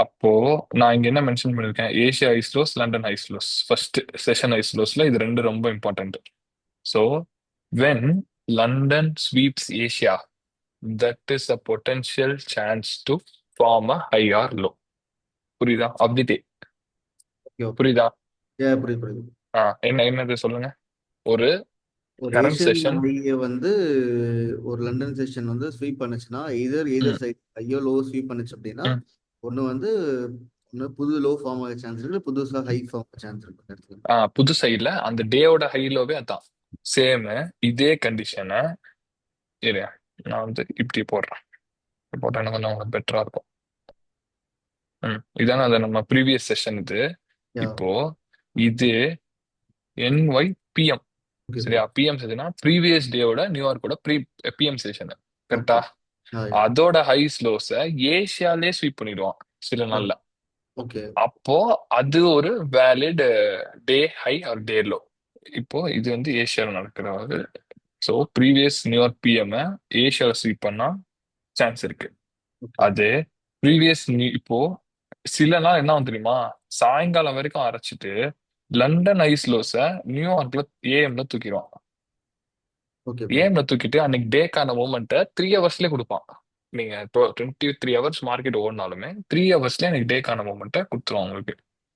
அப்போ நான் இங்க என்ன மென்ஷன் பண்ணிருக்கேன்? Asia highs lows, London highs lows. First session ஐஸ்லோஸ்ல இது ரெண்டு ரொம்ப important. So when London sweeps Asia, that is a potential chance to form a high or low. புரியுதா? Of the day. Okay okay. புரியுதா? புரியுது புரியுது. என்னது சொல்லுங்க. ஒரு ஒரு கரண்ட் ஏஷியன் செஷன். ஹையை வந்து ஒரு லண்டன் செஷன் வந்து ஸ்வீப் பண்ணுச்சுன்னா, எதர் ம், எதர் சைட் ஹையோ லோ ஸ்வீப் பண்ணுச்சு அப்படின்னா, ம். ஒன்று வந்து ஒன்று புது லோ ஃபார்ம் ஆக சான்ஸ் இருக்கு, புதுசாக ஹை ஃபார்ம் ஆக சான்ஸ் இருக்கு அந்த இடத்துல. புது சைட்ல அந்த டேயோட ஹைலோவே அதான். சேம். இதே கண்டிஷனை இரு, நான் வந்து இப்படி போடுறேன். இப்படி போட்டா இன்னும் கொஞ்சம் உங்களுக்கு பெட்டரா இருக்கும். இதானே அது நம்ம ப்ரீவியஸ் செஷன் இது. யா. இப்போ இது NY PM. Okay bro. சரியா? PM செஷனா ப்ரீவியஸ் டேயோட நியூயார்க்கோட PM செஷன். கரெக்டா? ஓகே. யா. அதோட ஹை ஸ்லோஸ ஏசியாலே ஸ்வீப் பண்ணிடுவான் சில நாள்ல. ஓகே. அப்போ அது ஒரு valid day high or day low. இப்போ இது வந்து ஏசியாவில் நடக்கிறது. ஸோ ப்ரீவியஸ் நியூயார்க் PM ஏசியாவில் ஸ்வீப் பண்ணா சான்ஸ் இருக்கு. ஓகே. அது ப்ரீவியஸ் இப்போ சில நாள் என்ன ஆகும் தெரியுமா? சாயங்காலம் வரைக்கும் அரைச்சிட்டு லண்டன் ஐஸ்லோஸ நியூயார்க்ல AM தூக்கிடுவான். Okay bro. AM தூக்கிட்டு அன்னைக்கு டேக்கான மூமெண்ட்டை 3 ஹவர்ஸ்லேயே கொடுப்பான். நீங்க இப்போ 23 ஹவர்ஸ் மார்க்கெட் ஓடினாலுமே 3 ஹவர்ஸ்ல எனக்கு டேக்கான மூமெண்ட்டை கொடுத்துருவான் உங்களுக்கு.